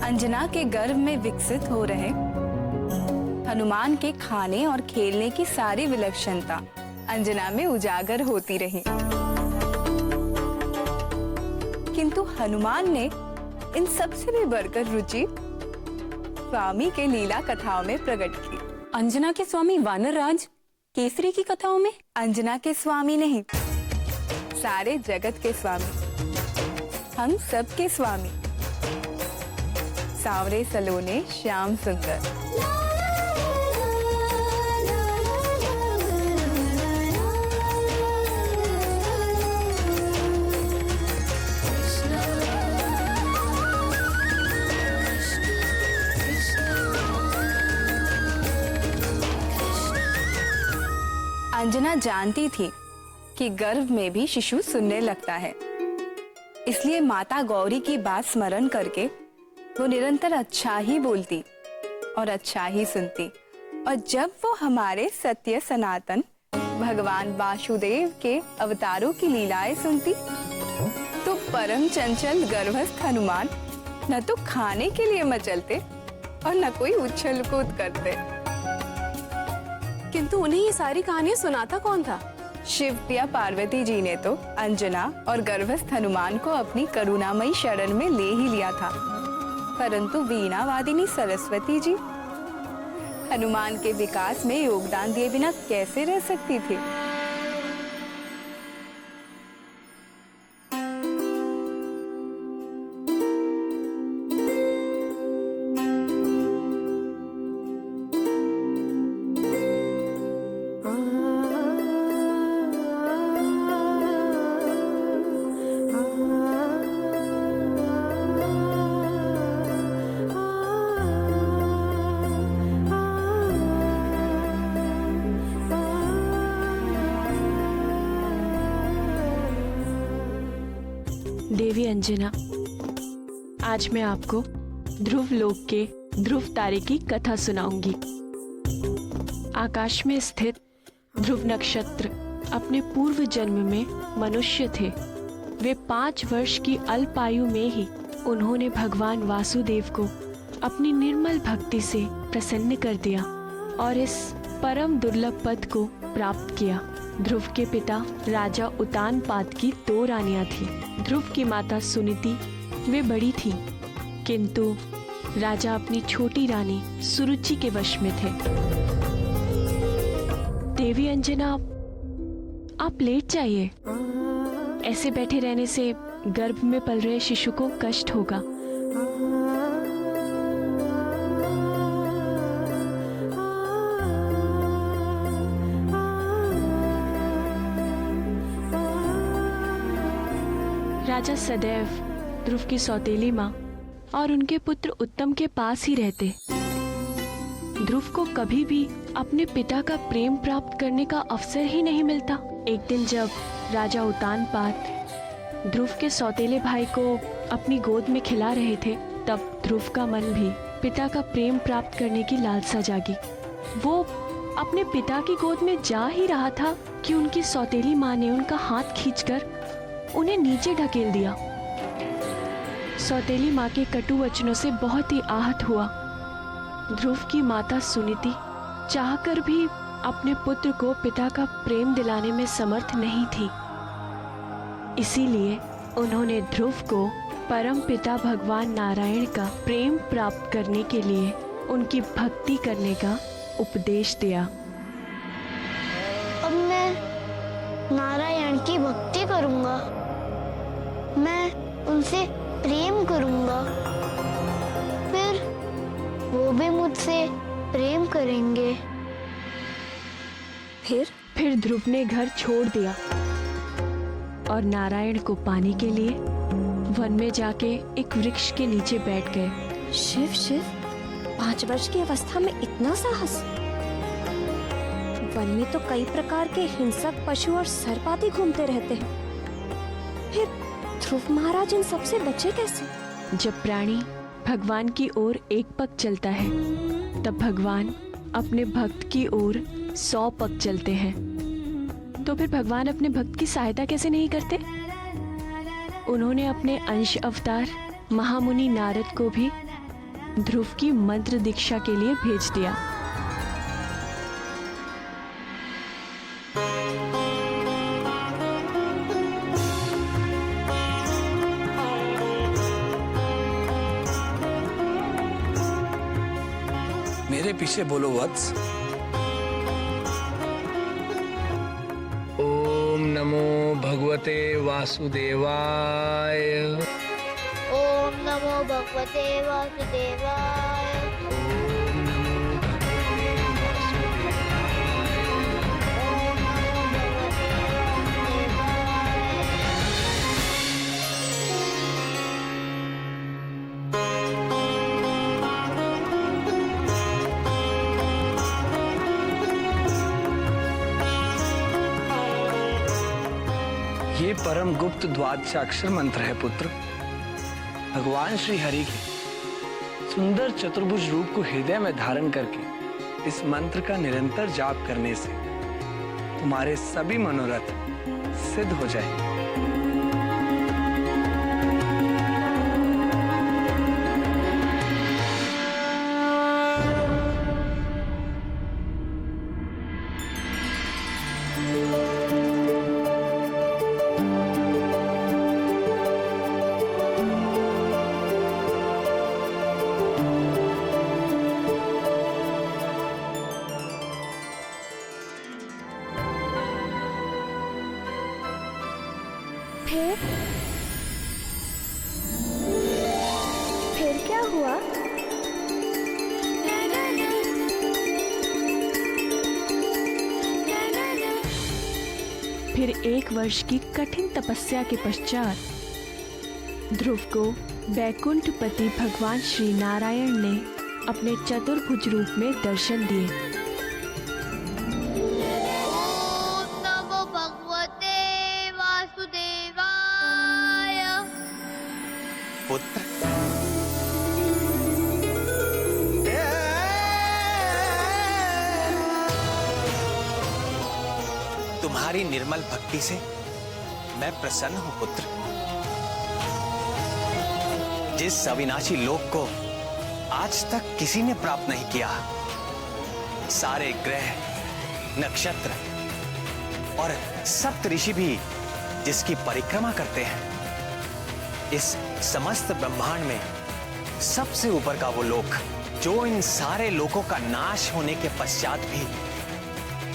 अंजना के गर्भ में विकसित हो रहे हनुमान के खाने और खेलने की सारी विलक्षणता अंजना में उजागर होती रही। किंतु हनुमान ने इन सबसे भी बढ़कर रुचि स्वामी के लीला कथाओं में प्रकट की। अंजना के स्वामी वानर राज केसरी की कथाओं में? अंजना के स्वामी नहीं, सारे जगत के स्वामी, हम सब के स्वामी, सांवरे सलोने श्याम सुंदर। अंजना जानती थी कि गर्भ में भी शिशु सुनने लगता है, इसलिए माता गौरी की बात स्मरण करके वो निरंतर अच्छा ही बोलती और अच्छा ही सुनती। और जब वो हमारे सत्य सनातन भगवान वासुदेव के अवतारों की लीलाएं सुनती तो परम चंचल गर्भस्थ हनुमान न तो खाने के लिए मचलते और न कोई उछल कूद करते। किंतु उन्हें ये सारी कहानियां सुनाता कौन था? शिव या पार्वती जी ने तो अंजना और गर्भस्थ हनुमान को अपनी करुणामयी शरण में ले ही लिया था, परंतु वीणा वादिनी सरस्वती जी हनुमान के विकास में योगदान दिए बिना कैसे रह सकती थी? देवी अंजना, आज मैं आपको ध्रुव लोक के ध्रुव तारे की कथा सुनाऊंगी। आकाश में स्थित ध्रुव नक्षत्र अपने पूर्व जन्म में मनुष्य थे। वे 5 वर्ष की अल्प आयु में ही उन्होंने भगवान वासुदेव को अपनी निर्मल भक्ति से प्रसन्न कर दिया और इस परम दुर्लभ पद को प्राप्त किया। ध्रुव के पिता राजा उतानपाद की 2 रानियां थीं। ध्रुव की माता सुनीति वे बड़ी थी, किंतु राजा अपनी छोटी रानी सुरुचि के वश में थे। देवी अंजना, आप लेट जाइए। ऐसे बैठे रहने से गर्भ में पल रहे शिशु को कष्ट होगा। राजा सदैव ध्रुव की सौतेली माँ और उनके पुत्र उत्तम के पास ही रहते। ध्रुव को कभी भी अपने पिता का प्रेम प्राप्त करने का अवसर ही नहीं मिलता। एक दिन जब राजा उतानपाद ध्रुव के सौतेले भाई को अपनी गोद में खिला रहे थे, तब ध्रुव का मन भी पिता का प्रेम प्राप्त करने की लालसा जागी। वो अपने पिता की गोद में जा ही रहा था कि उनकी सौतेली माँ ने उनका हाथ खींचकर उन्हें नीचे ढकेल दिया। सौतेली माँ के कटु वचनों से बहुत ही आहत हुआ। ध्रुव की माता सुनीति चाहकर भी अपने पुत्र को पिता का प्रेम दिलाने में समर्थ नहीं थी। इसीलिए उन्होंने ध्रुव को परम पिता भगवान नारायण का प्रेम प्राप्त करने के लिए उनकी भक्ति करने का उपदेश दिया। अब मैं नारायण की भक्ति करूंगा, मैं उनसे प्रेम करूंगा, फिर वो भी मुझसे प्रेम करेंगे। फिर ध्रुव ने घर छोड़ दिया और नारायण को पाने के लिए वन में जाके एक वृक्ष के नीचे बैठ गए। शिव शिव, 5 वर्ष की अवस्था में इतना साहस? वन में तो कई प्रकार के हिंसक पशु और सर्प आदि घूमते रहते हैं, फिर ध्रुव महाराज इन सबसे बचे कैसे? जब प्राणी भगवान की ओर एक पग चलता है, तब भगवान अपने भक्त की ओर 100 पग चलते हैं। तो फिर भगवान अपने भक्त की सहायता कैसे नहीं करते? उन्होंने अपने अंश अवतार महामुनि नारद को भी ध्रुव की मंत्र दीक्षा के लिए भेज दिया। मेरे पीछे बोलो वत्स। ओम नमो भगवते वासुदेवाय। ओम नमो भगवते वासुदेवाय। ओम नमो भगवते वासुदेवाय। ओम नमो भगवते वासुदेवाय। ये परम गुप्त द्वादशाक्षर मंत्र है पुत्र। भगवान श्री हरि के सुंदर चतुर्भुज रूप को हृदय में धारण करके इस मंत्र का निरंतर जाप करने से तुम्हारे सभी मनोरथ सिद्ध हो जाएंगे। फिर क्या हुआ? फिर 1 वर्ष की कठिन तपस्या के पश्चात ध्रुव को बैकुंठपति भगवान श्री नारायण ने अपने चतुर्भुज रूप में दर्शन दिए। ओम नमो भगवते वासुदेवाय। पुत्र, तुम्हारी निर्मल भक्ति से मैं प्रसन्न हूं पुत्र। जिस अविनाशी लोक को आज तक किसी ने प्राप्त नहीं किया, सारे ग्रह, नक्षत्र और सप्त ऋषि भी जिसकी परिक्रमा करते हैं, इस समस्त ब्रह्मांड में सबसे ऊपर का वो लोक जो इन सारे लोकों का नाश होने के पश्चात भी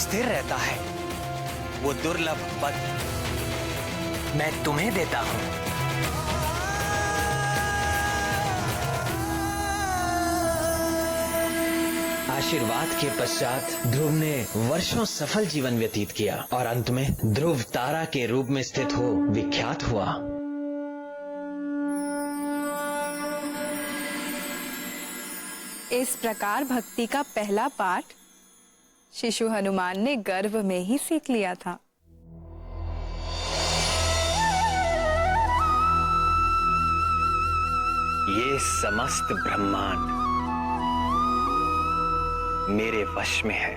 स्थिर रहता है, वो दुर्लभ पद मैं तुम्हें देता हूं। आशीर्वाद के पश्चात ध्रुव ने वर्षों सफल जीवन व्यतीत किया और अंत में ध्रुव तारा के रूप में स्थित हो विख्यात हुआ। इस प्रकार भक्ति का पहला पाठ शिशु हनुमान ने गर्भ में ही सीख लिया था। ये समस्त ब्रह्मांड मेरे वश में है,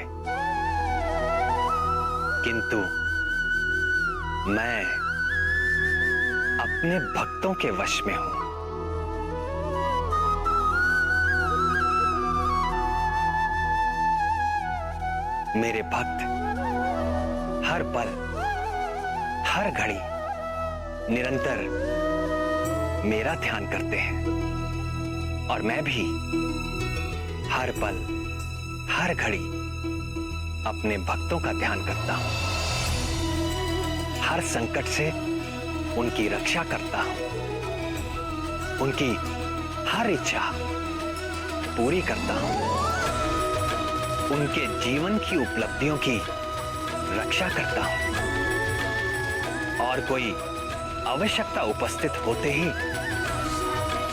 किंतु मैं अपने भक्तों के वश में हूं। मेरे भक्त हर पल, हर घड़ी निरंतर मेरा ध्यान करते हैं और मैं भी हर पल, हर घड़ी अपने भक्तों का ध्यान करता हूं। हर संकट से उनकी रक्षा करता हूं, उनकी हर इच्छा पूरी करता हूं, उनके जीवन की उपलब्धियों की रक्षा करता हूं और कोई आवश्यकता उपस्थित होते ही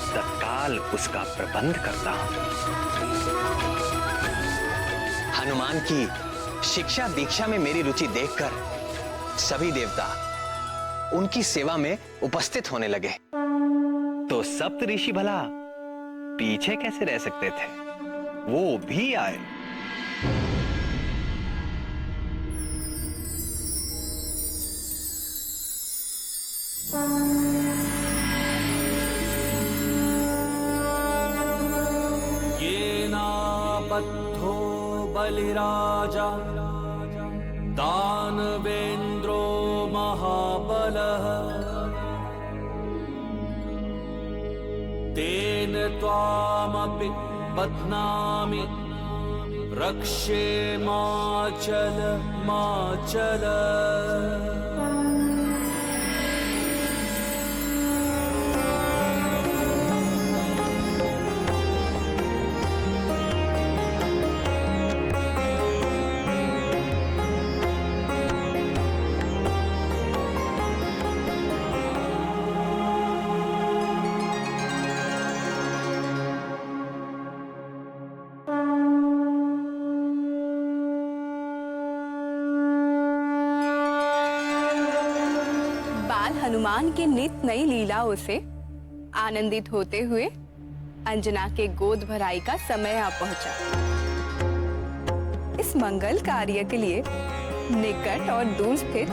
तत्काल उसका प्रबंध करता हूं। हनुमान की शिक्षा दीक्षा में मेरी रुचि देखकर सभी देवता उनकी सेवा में उपस्थित होने लगे। तो सप्त ऋषि भला पीछे कैसे रह सकते थे, वो भी आए। बलिराजा दानवेन्द्रो महाबलः तेन त्वामपि बध्नामि रक्षे माचल माचल। हनुमान की नित नई लीलाओं से आनंदित होते हुए अंजना के गोद भराई का समय आ पहुंचा। इस मंगल कार्य के लिए निकट और दूर स्थित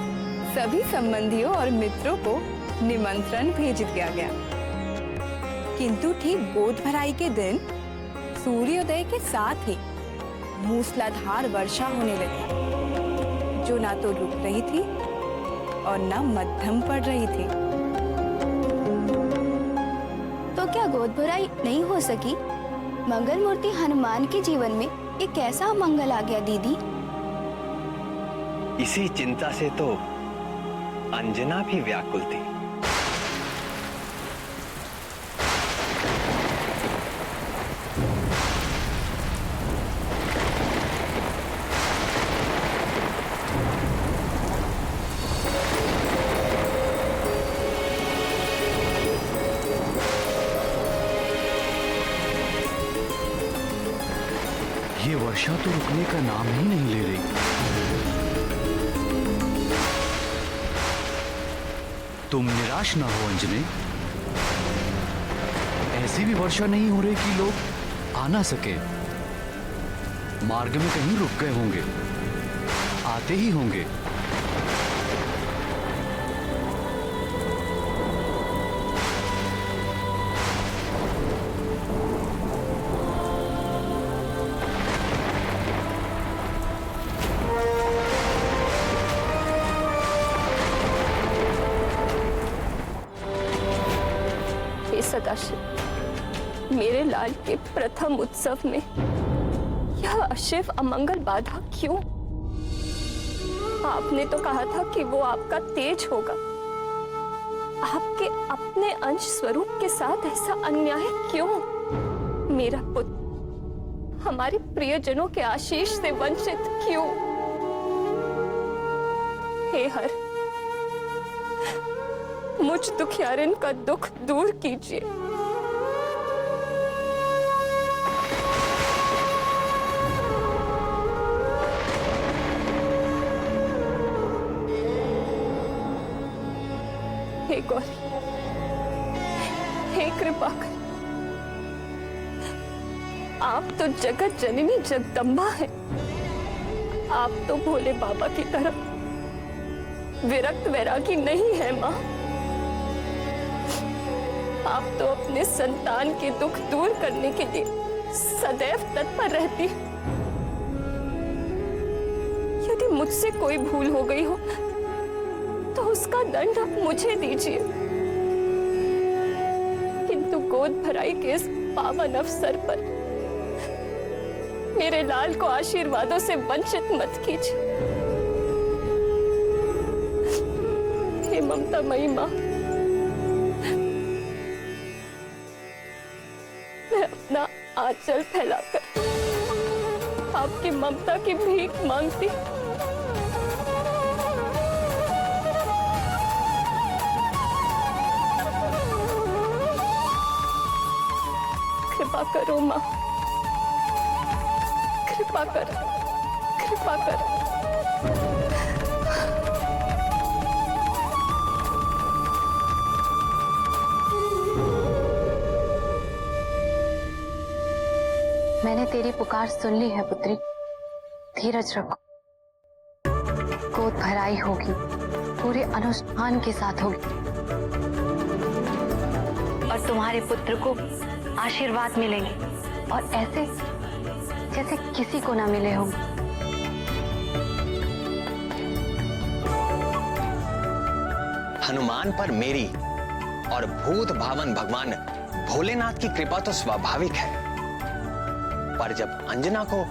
सभी संबंधियों और मित्रों को निमंत्रण भेज दिया गया, किंतु ठीक गोद भराई के दिन सूर्योदय के साथ ही मूसलाधार वर्षा होने लगी, जो ना तो रुक रही थी और न मध्यम पड़ रही थी। तो क्या गोद भराई नहीं हो सकी? मंगल मूर्ति हनुमान के जीवन में एक कैसा मंगल आ गया दीदी? इसी चिंता से तो अंजना भी व्याकुल थी। ये वर्षा तो रुकने का नाम ही नहीं ले रही। तुम निराश ना हो अंजने, ऐसी भी वर्षा नहीं हो रही कि लोग आ ना सके। मार्ग में कहीं रुक गए होंगे, आते ही होंगे। सदाशिव, मेरे लाल के प्रथम उत्सव में यह अशिव अमंगल बाधा क्यों? आपने तो कहा था कि वो आपका तेज होगा। आपके अपने अंश स्वरूप के साथ ऐसा अन्याय क्यों? मेरा पुत्र हमारे प्रियजनों के आशीष से वंचित क्यों? हे हर, मुझ दुखियारिन का दुख दूर कीजिए। हे गौरी, हे कृपा कर, आप तो जगत जननी जगदम्बा हैं। आप तो भोले बाबा की तरह विरक्त वैरागी नहीं है माँ। आप तो अपने संतान के दुख दूर करने के लिए सदैव तत्पर रहती। यदि मुझसे कोई भूल हो गई हो तो उसका दंड आप मुझे दीजिए, किंतु गोद भराई के इस पावन अवसर पर मेरे लाल को आशीर्वादों से वंचित मत कीजिए। हे ममतामयी मां, मैं अपना आंचल फैलाकर आपकी ममता की भीख मांगती। कृपा करो मां, कृपा कर, कृपा कर। मैंने तेरी पुकार सुन ली है पुत्री, धीरज रखो। गोद भराई होगी, पूरे अनुष्ठान के साथ होगी और तुम्हारे पुत्र को आशीर्वाद मिलेंगे और ऐसे जैसे किसी को ना मिले होंगे। हनुमान पर मेरी और भूत भावन भगवान भोलेनाथ की कृपा तो स्वाभाविक है, पर जब अंजना को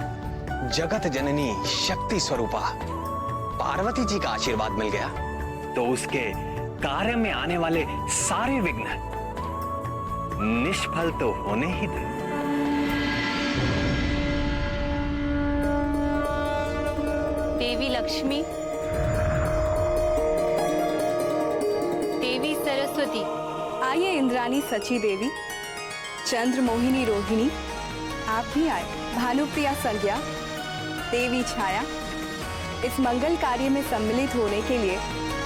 जगत जननी शक्ति स्वरूपा पार्वती जी का आशीर्वाद मिल गया तो उसके कार्य में आने वाले सारे विघ्न निष्फल तो होने ही थे। देवी लक्ष्मी, देवी सरस्वती, आइए इंद्राणी सची देवी, चंद्र मोहिनी रोहिणी, आप भी आए। भानुप्रिया संज्ञा, देवी छाया, इस मंगल कार्य में सम्मिलित होने के लिए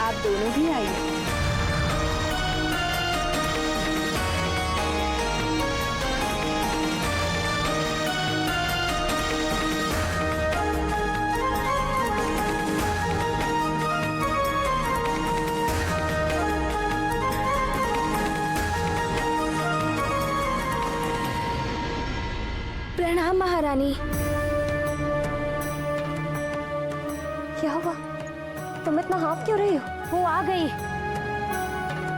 आप दोनों भी आइए। प्रणाम महारानी। क्या हुआ? तुम इतना हाँफ क्यों रही हो? वो आ गई।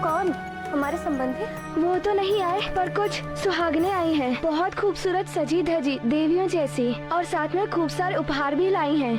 कौन? हमारे संबंधी? वो तो नहीं आए, पर कुछ सुहागने आई हैं। बहुत खूबसूरत सजी धजी देवियों जैसी, और साथ में खूब सारे उपहार भी लाई हैं।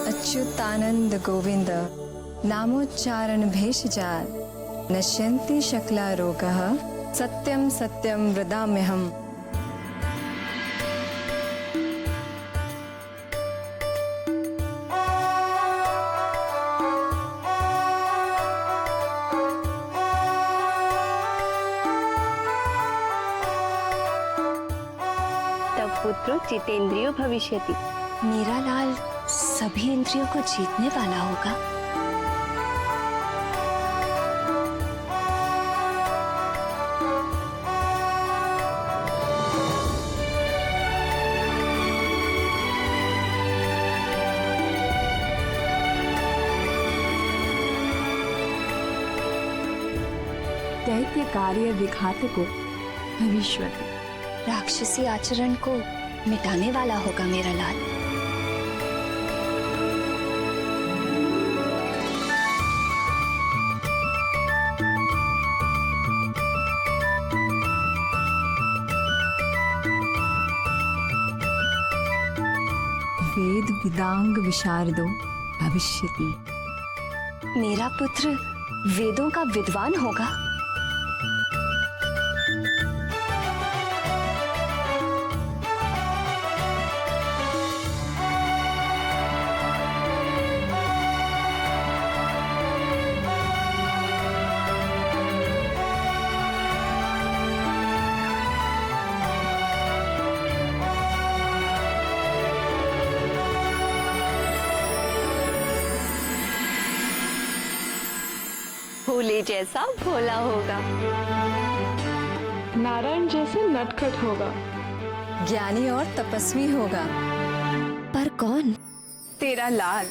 अच्युतानंद गोविंद नामोच्चारण भेषजाल नश्यन्ति शकला रोगः सत्यम सत्यम वदाम्यहम्। तब पुत्र जितेंद्रियो भविष्यति। मेरा लाल सभी इंद्रियों को जीतने वाला होगा। दैत्य कार्य विघातको भविष्यति। राक्षसी आचरण को मिटाने वाला होगा मेरा लाल। वेद विदांग विशारदो भविष्यति। मेरा पुत्र वेदों का विद्वान होगा। भोले जैसा भोला होगा, नारायण जैसे नटखट होगा, ज्ञानी और तपस्वी होगा। पर कौन? तेरा लाल।